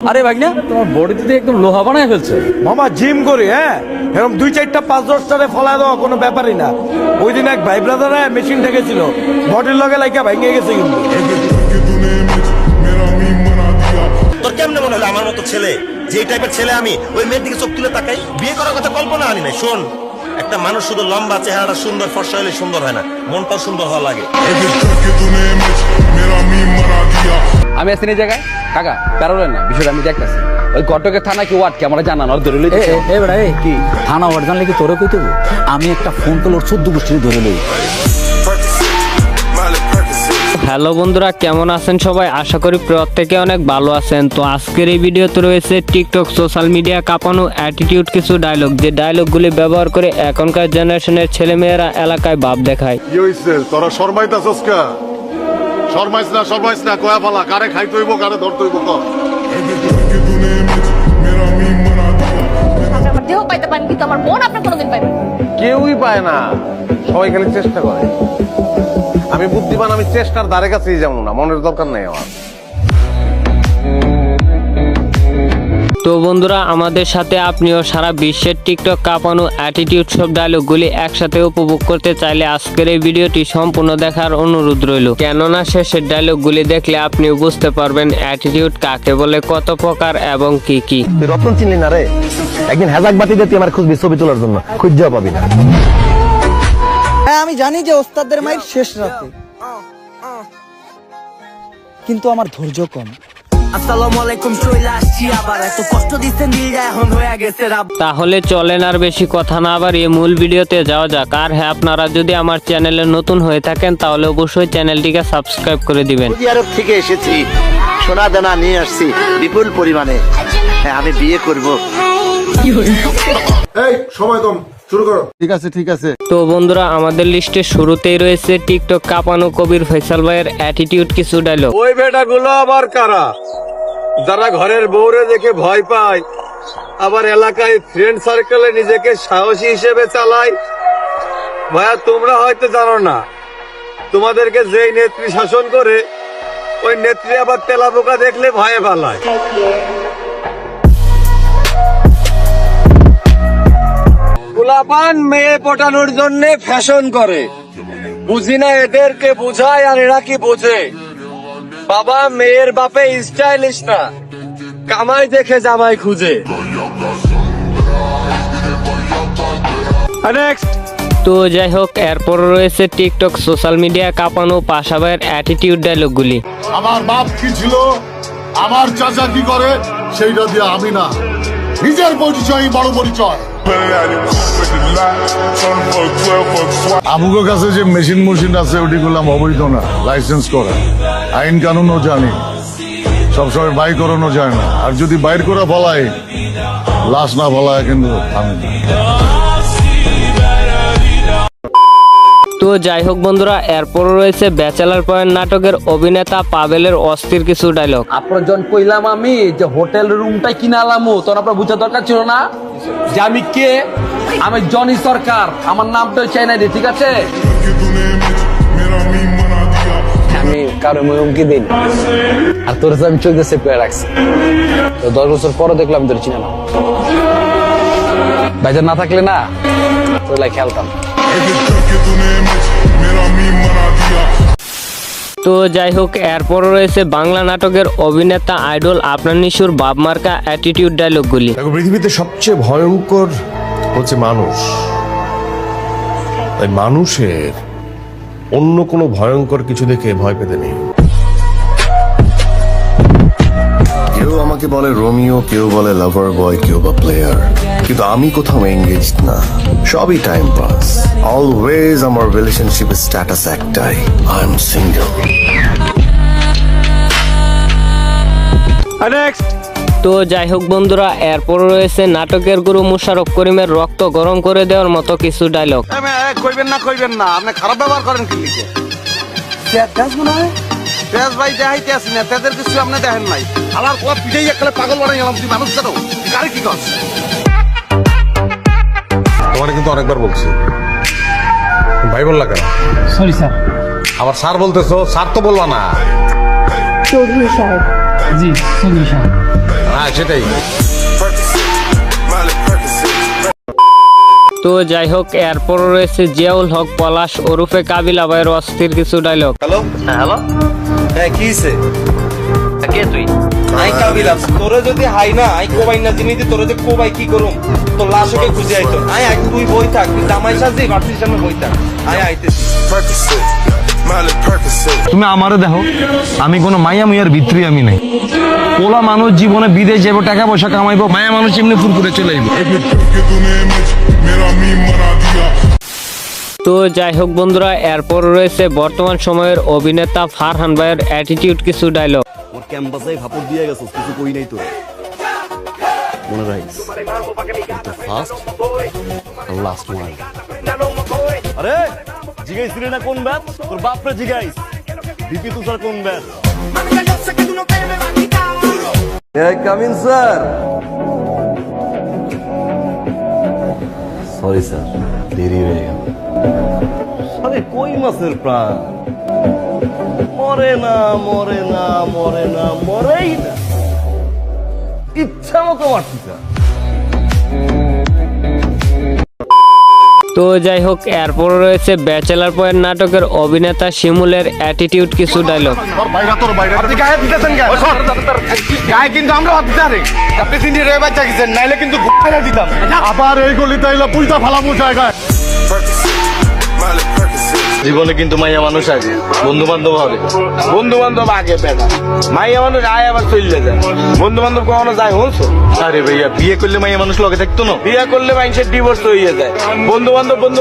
আরে ভাগনা তোমার বডিতে একদম লোহা বানায় ফেলছে। মামা জিম করি, হ্যাঁ এরকম 2-4টা 5-10টারে ফলায় দেওয়া কোনো ব্যাপারই না। ওই দিন এক ভাই ব্রাদারে মেশিন ঠেকেছিল, বডির লগে লাইকা ভেঙে গেছে কিন্তু। তোর কেমনে মনে হলো আমার মতো ছেলে, যে টাইপের ছেলে আমি, ওই মেয়ের দিকে চোখ তুলে তাকাই? বিয়ে করার কথা কল্পনা আনি নাই। শোন, একটা মানুষ শুধু লম্বা চেহারাটা সুন্দর ফর্সা হলে সুন্দর হয় না, মনটাও সুন্দর হওয়া লাগে। আমি আছি এই জায়গায় কাকা, কারণ না বিষয়টা আমি দেখতেছি। ওই ঘটকের থানা কি ওয়ার্ড কি আমরা জানানো আর ধরে লই বেড়া কি থানা ওয়ার্ড জানলে কি তোরে কই দেবো? আমি একটা ফোন কল ওর 14 গোষ্ঠী ধরে লই। হ্যালো বন্ধুরা, কেমন আছেন সবাই? আশা করি প্রত্যেকে অনেক ভালো আছেন। তো আজকের এই ভিডিওতে রয়েছে টিকটক সোশ্যাল মিডিয়া কাঁপানো অ্যাটিটিউড কিছু ডায়লগ, যে ডায়লগগুলি ব্যবহার করে এখনকার জেনারেশনের ছেলেমেয়েরা এলাকায় ভাব দেখায়। কি হইছে তোরা শর্মাইতাছস কা? শর্মাইছ না কয়া ফালা, কারে খাইতে হইব কারে ধরতে হইব ক। আমার দেহ পাইতে পারেন কিন্তু আমার মন আপনি কোনোদিন পাইবেন না। কেউই পায় না, সবাই খালি চেষ্টা করে। আমি বুদ্ধিমান, আমি চেষ্টার ধারে কাছেই যাবো না, মনের দরকার নেই আমার। তো বন্ধুরা, আমাদের সাথে আপনিও সারা বিশ্বের টিকটক কাঁপানো অ্যাটিটিউড সব ডায়লগগুলি একসাথে উপভোগ করতে চাইলে আজকের এই ভিডিওটি সম্পূর্ণ দেখার অনুরোধ রইল, কেননা শেষের ডায়লগগুলি দেখলে আপনিও বুঝতে পারবেন অ্যাটিটিউড কাকে বলে, কত প্রকার এবং কি কি। তুই রতন চিনলি না রে? একদিন হেজাক বাতি দিয়ে তুই আমার খুঁজবি ছবি তোলার জন্য, খুঁজা পাবি না। হ্যাঁ আমি জানি যে ওস্তাদের মায়ের শেষ রাতে, কিন্তু আমার ধৈর্য কম। তাহলে চলেন আর বেশি কথা না বাড়িয়ে মূল ভিডিওতে যাওয়া যাক। আর হ্যাঁ, আপনারা যদি আমার চ্যানেলে নতুন হয়ে থাকেন তাহলে অবশ্যই চ্যানেলটিকে সাবস্ক্রাইব করে দিবেন। সৌদি আরব থেকে এসেছি, সোনা দানা নিয়ে আসছি বিপুল পরিমাণে। হ্যাঁ আমি বিয়ে করব। এই সময় কম, শুরু করো। ঠিক আছে ঠিক আছে। তো বন্ধুরা, আমাদের লিস্টের শুরুতেই রয়েছে টিকটক কাঁপানো কবির ফয়সাল ভাইয়ের অ্যাটিটিউড কিছু ডায়লগ। ওই বেটাগুলো আবার কারা, যারা ঘরের বউরে দেখে ভয় পায়, আবার এলাকায় ফ্রেন্ড সার্কেলে নিজেকে সাহসী হিসেবে চালায়? ভাইয়া তোমরা হয়তো জানো না, তোমাদেরকে যেই নেত্রী শাসন করে, ওই নেত্রী আবার তেলাপোকা দেখলে ভয়ে পালায়। গোলাপান মেয়ে পটানোর জন্য ফ্যাশন করে, বুঝি না এদেরকে বুঝায় আর এরা কি বোঝে। বাবা, মেয়ের বাপে স্টাইলিশ না, কামাই দেখে জামাই খুঁজে। নেক্সট। তো যাই হোক, এরপর রয়েছে টিকটক সোশ্যাল মিডিয়া কাঁপানো পাশা ভাইয়ের অ্যাটিটিউড ডায়লগগুলি। আমার বাপ কি ছিল, আমার চাচা কি করে, সেইটা দিয়ে আমি না, নিজের পরিচয় বড় পরিচয়। আমুগো কাছে যে মেশিন আছে ওটি করলাম অবৈধ না, লাইসেন্স করা, আইন কানুনও জানি, সবসময় বাইর করানো যায় না। আর যদি বাইর করা ফলায়, লাশ না ফলায় কিন্তু আমি না। তো যাই হোক বন্ধুরা, এরপর রয়েছে ব্যাচেলার পয়েন্ট নাটকের অভিনেতা পাবেলের অস্থির কিছু ডায়লগ। আপনার জন কইলাম আমি যে হোটেল রুমটাই কিনা আলামু, তোর আপনার বুঝার দরকার ছিল না যে আমি কে? আমি জনি সরকার, আমার নামটা চাই না রে, ঠিক আছে? আমি কারো হুমকি দিই না, আর তোর আমি চোখ দিয়ে পেয়ে রাখছি। তো 10 বছর পরে দেখলাম তোর চিনা না, বাজার না থাকলে না তোর লাই খেলতাম। তো যাই হোক, এরপর রয়েছে বাংলা নাটকের অভিনেতা আইডল আপনার নিশুর বাপ মার্কা অ্যাটিটিউড ডায়লগগুলি। দেখো, পৃথিবীতে সবচেয়ে ভয়ঙ্কর হচ্ছে মানুষ। তাই মানুষের অন্য কোনো ভয়ঙ্কর কিছু দেখে ভয় পেতে নেই। কেউ আমাকে বলে রোমিও, কেউ বলে লাভার বয়, কেউ বা প্লেয়ার, কিন্তু আমি কোথাও এঙ্গেজড না, সবই টাইম পাস। অলওয়েজ আমার রিলেশনশিপের স্ট্যাটাস একটাই, আই এম সিঙ্গেল। নেক্সট। তো যাই হোক বন্ধুরা, এরপর রয়েছে নাটকের গুরু মুশারফ করিমের রক্ত গরম করে দেওয়ার মতো কিছু ডায়লগ। কইবেন না, আপনি খারাপ ব্যবহার করেন কি লিখে? তেজ ভাই দেখাইতে আসি না, তেজের কিছু আপনি দেখেন নাই। আমার কোয়া পিঠেই একটা পাগল বানাই গেলাম, তুই মানুষ কেন? গাড়ি কি করছে? তোমার কিন্তু অনেকবার বলছি, ভাই বললা কেন? Sorry sir. আবার স্যার বলতেছো, স্যার তো বলবা না। চৌধুরী সাহেব। জি চৌধুরী সাহেব। হ্যাঁ সেটাই। তো যাই হোক, এরপর রয়েছে জিয়াউল হক পলাশ ওরফে কাবিলা ভাইয়ের অস্থির কিছু ডায়লগ। হ্যালো হ্যালো হ্যাঁ কি হইছে? কে তুই? আই কাবিলাস তোরে যদি হাই না আই কোবাই না জিনিস তোরে যে কোবাই কি করুম তো লাশকে খুঁজে আইতো আই এক তুই বই থাক তুই জামাই সাজে বাড়তির সামনে বই থাক আই আইতেছি। তুমি আমারে দেখো, আমি কোনো মাইয়া মুইয়ার ভিতরে আমি নাই। পোলা মানুষ জীবনে বিদেশ যাবো, টাকা পয়সা কামাইবো, মায়া মানুষ এমনি ফুরফুরে চলে আইবো। তো যাই হোক বন্ধুরা, এরপর রয়েছে বর্তমান সময়ের অভিনেতা ফারহান ভাইয়ের অ্যাটিটিউড কিছু ডায়লগ। আমার ক্যাম্পাসে ভাপড় দিয়ে গেছো, কিছু কই নাই তো। মনে রাখিস, ফার্স্ট আর লাস্ট ওয়ান। আরে জিগাইছিলি না কোন ব্যাচ? তোর বাপরে জিগাইস। বিপি তুষার কোন batch? Come in sir. Sorry sir, দেরি হয়ে গেল। আরে কই মাছের প্রাণ মরে না, মরে না, মরে না, মরেই না, ইচ্ছা মতো মারতেছে। তো যাই হোক, এরপর রয়েছে ব্যাচেলার পয়েন্ট নাটকের অভিনেতা শিমুলের অ্যাটিটিউড কিছু ডায়লগ। আপনি গায়ে দিতেছেন গায়ে কিন্তু আমরা হাত দিতে পারি। আপনি তিনটি রে বাচ্চা গেছেন, নাইলে কিন্তু ঘুরে দিতাম। আবার এই গলিতে এলে পুইতা ফালামু জায়গায়। জীবনে কিন্তু মাইয়া মানুষ আছে, বন্ধু বান্ধব হবে। বন্ধু বান্ধব আগে বেড়া মাইয়া মানুষ আয় আবার চলে যায়। বন্ধু বান্ধব কখনো যায় হলছো? আরে ভাইয়া, বিয়ে করলে মাইয়া মানুষ লগে থাকতো না। বিয়ে করলে মানুষের ডিভোর্স হয়ে যায়। বন্ধু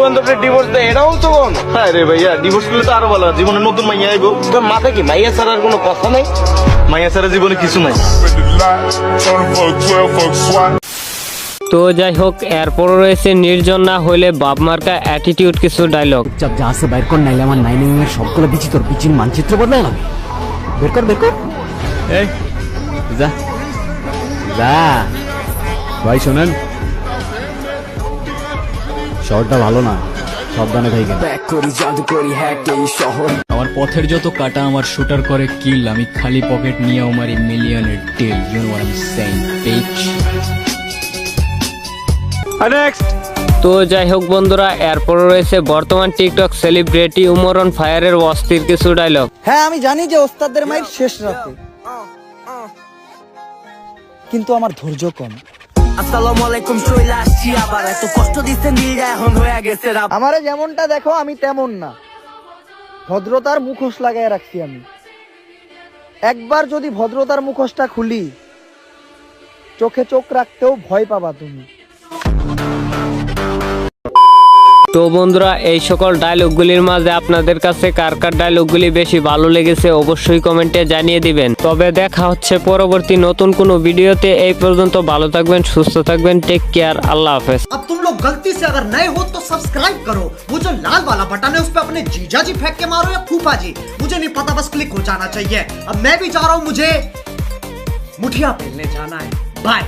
বান্ধবের ডিভোর্স দেয়, এটা হলছো কখনো? আরে ভাইয়া, ডিভোর্স করলে তো আরো ভালো, জীবনে নতুন মাইয়া আইবো। তোর মাথায় কি মাইয়া ছাড়ার কোনো কথা নাই? মাইয়া ছাড়া জীবনে কিছু নাই। তো যাই হোক, এরপর রয়েছে নির্জন না হইলে বাপ মার্কা অ্যাটিটিউড কিছু ডায়লগ। চাপ যা আছে বাইর কর, নাইলে আমার 9 এর সবগুলো বিচি তোর বিচির মানচিত্র বদলাই লাগবে। বের কর, বের কর। এই যা যা ভাই, শোনেন শহরটা ভালো না, সাবধানে থাকেন। আমার পথের যত কাটা আমার শুটার করে কিল, আমি খালি পকেট নিয়ে আমার মিলিয়নের টেল। You know what I am saying, bitch. তো যাই হোক বন্ধুরা, এরপর রয়েছে বর্তমান টিকটক সেলিব্রিটি উমরন ফায়ারের অস্থির কিছু ডায়লগ। হ্যাঁ আমি জানি যে ওস্তাদের মায়ের শেষ রাতে, কিন্তু আমার ধৈর্য কম। আসসালামু আলাইকুম, চলে আসছি আবার। এত কষ্ট দিচ্ছেন দিলটা এখন হয়ে গেছে রাত। আমারে যেমনটা দেখো আমি তেমন না, ভদ্রতার মুখোশ লাগায় রাখছি আমি। একবার যদি ভদ্রতার মুখোশটা খুলি, চোখে চোখ রাখতেও ভয় পাবা তুমি। তো বন্ধুরা, এই সকল ডায়লগগুলির মাঝে আপনাদের কাছে কার কার ডায়লগগুলি বেশি ভালো লেগেছে অবশ্যই কমেন্টে জানিয়ে দিবেন। তবে দেখা হচ্ছে পরবর্তী নতুন কোনো ভিডিওতে। এই পর্যন্ত ভালো থাকবেন, সুস্থ থাকবেন, টেক কেয়ার, আল্লাহ হাফেজ। अब तुम लोग गलती से अगर नए हो तो सब्सक्राइब करो। वो जो लाल वाला बटन है उस पर अपने जीजा जी फेंक के मारो या फूफा जी, मुझे नहीं पता, बस क्लिक हो जाना चाहिए। अब मैं भी जा रहा हूँ, मुझे मुठिया खेलने जाना है। बाय।